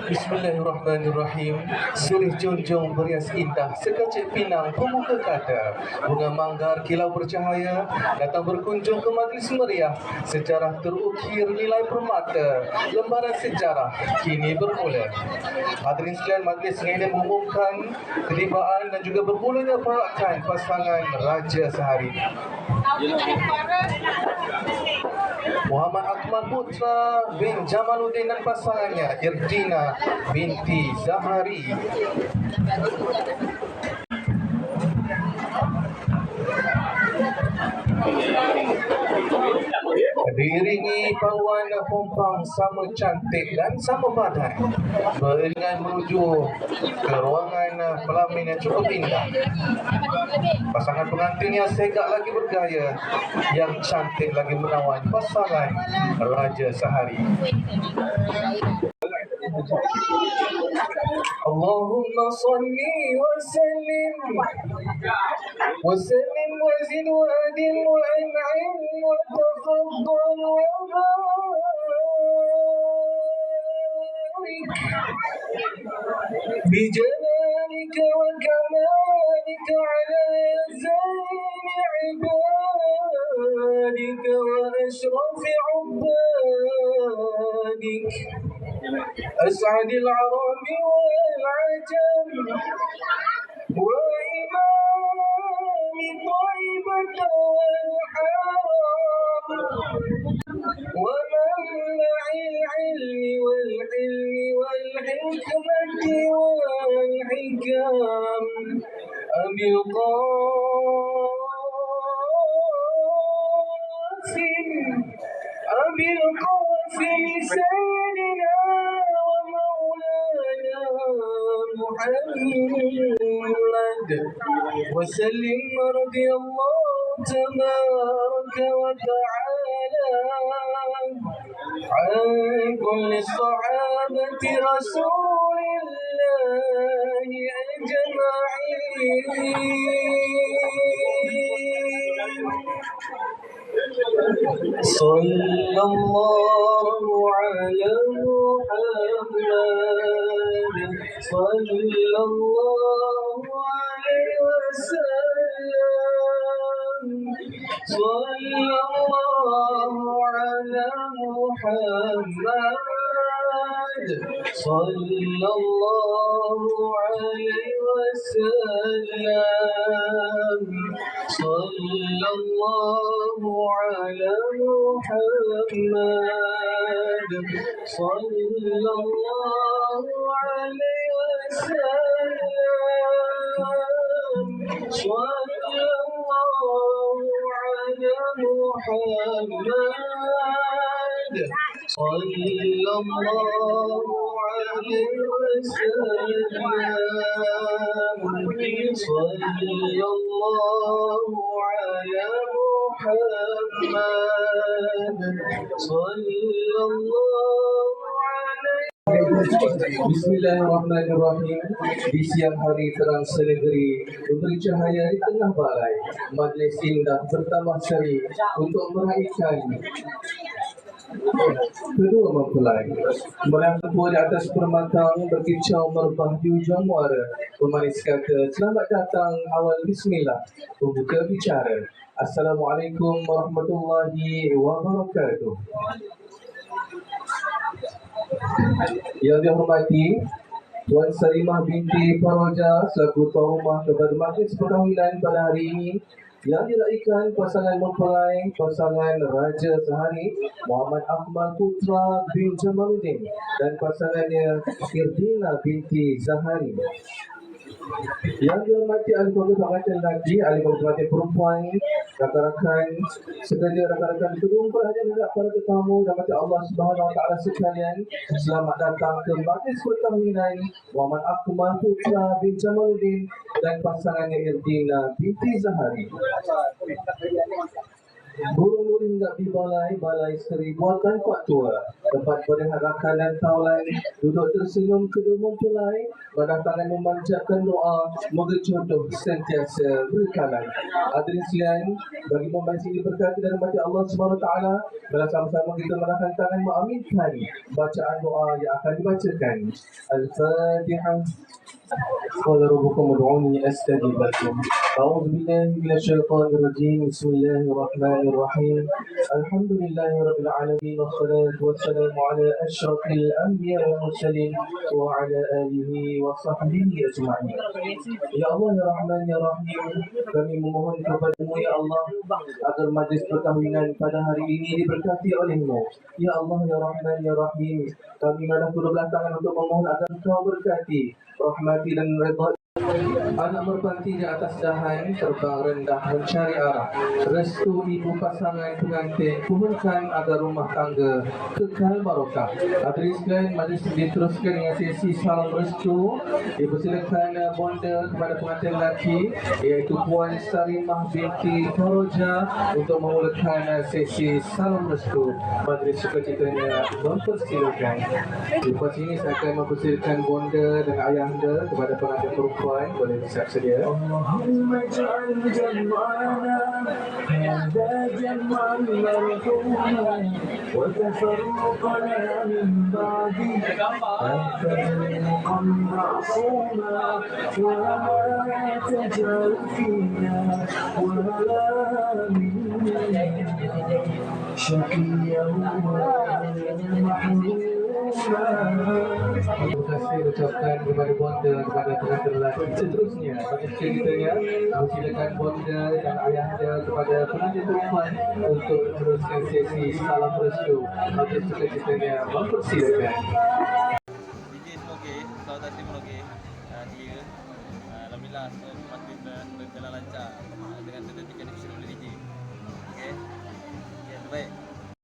Bismillahirrahmanirrahim. Sirih junjung berias indah, sekecil pinang pemuka kata. Bunga manggar kilau bercahaya, datang berkunjung ke majlis meriah. Sejarah terukir nilai permata, lembaran sejarah kini bermula. Hadirin sekalian, majlis ini mengumumkan ketibaan dan juga bermulanya perakan pasangan Raja Sehari. Muhammad Akmal Putra bin Jamaluddin dan pasangannya Irdina binti Zahari. Diiringi paluan pompang sama cantik dan sama badan, beriringan menuju ke ruangan pelamin yang cukup indah. Pasangan pengantin yang segak lagi bergaya, yang cantik lagi menawan, pasangan Raja Sehari. Allahumma salli wa sallim wa zid wa adil wa an'im wa tafaddal wa barik bijalalika wa kamalika ala zaini ibadika wa ashrafi ubadik أسعد العرب والعجم وإمام طيبة والحرم ومنبع العلم والحلم والحكمة والحكم أبي القاسم سيدنا ومولانا محمد وسلم رضي الله تبارك وتعالى عن كل صحابة رسول الله أجمعين. صلى الله على محمد صلى الله عليه وسلم صلى الله على محمد صلى الله عليه وسلم صلى الله على محمد صلى الله عليه وسلم صلى الله على محمد صلى الله عليه وسلم صلى الله على محمد صلى الله عليه. Bismillahirrahmanirrahim. Di siang hari terang senegeri, memberi cahaya di tengah balai, majlis indah bertambah seri untuk meraihkan kedua mempelai. Melangkah di atas permatang berkicau merbah di ujung muara. Pemanis kata, selamat datang awal bismillah. Pembuka bicara, Assalamualaikum warahmatullahi wabarakatuh. Yang dihormati Tuan Salimah binti Faroja selaku tuan rumah kepada majlis perkahwinan pada hari ini yang diraihkan pasangan mempelai pasangan Raja Sehari Muhammad Akmal Putra bin Jamaluddin dan pasangannya Irdina binti Zahari. Yang dihormati ahli keluarga pengantin lelaki, ahli keluarga pengantin perempuan, rakan-rakan sekalian, rakan-rakan kedua mempelai hadirin dan para tetamu rahmati Allah Subhanahu Wa Taala sekalian, selamat datang ke majlis perkahwinan Muhammad Akmal Putra bin Jamaluddin dan pasangannya Irdina binti Zahari. Burung-burung hinggap di balai seribu kan kuat tua. Tempat berharakan dan taulan, duduk tersenyum kedua mempelai, tangan memanjatkan doa, moga jodoh sentiasa berkalan. Hadirin sekalian, bagi pembaca ini berkati dan mati Allah SWT, bersama-sama kita menahan tangan mengaminkan bacaan doa yang akan dibacakan. Al-Fatihah. قال ربكم ادعوني استجب لكم. اعوذ بالله من الشيطان الرجيم. بسم الله الرحمن الرحيم. الحمد لله رب العالمين والصلاه والسلام على اشرف الانبياء والمرسلين وعلى اله وصحبه اجمعين. Ya Allah, Ya Rahman, Ya Rahim, kami memohon kepada-Mu, Ya Allah, agar majlis perkahwinan pada hari ini diberkati oleh-Mu. Ya Allah, Ya Rahman, Ya Rahim, kami menghadap kedua tangan untuk memohon agar Kau berkati, rahmati dan redha anak merpati di atas dahan terbang rendah mencari arah. Restu ibu pasangan pengantin, mohonkan agar rumah tangga kekal barokah. Hadirin sekalian, majlis diteruskan dengan sesi salam restu. Dipersilakan bonda kepada pengantin lelaki iaitu Puan Sarimah binti Faroja untuk memulakan sesi salam restu. Majlis sukacitanya mempersilakan. Lepas ini saya akan mempersilakan bonda dan ayahanda kepada pengantin perempuan. Boleh siap sedia. Allahumma ja'al jam'ana hadha jam'an marhuma wa tafarruqana min ba'di tafarruqan ma'suma wa la taj'al fina wa la minna syaqiyyan wa mahmuma. Terima kasih ucapkan kepada bonda, kepada pengantin lelaki. Seterusnya, majlis ceritanya, silakan bonda dan ayahanda kepada pengantin perempuan untuk meneruskan sesi salam restu. Majlis ceritanya mempersilakan. DJ semua okey, saudara semua okey. Dia alhamdulillah semua berjalan lancar dengan tetapi connection boleh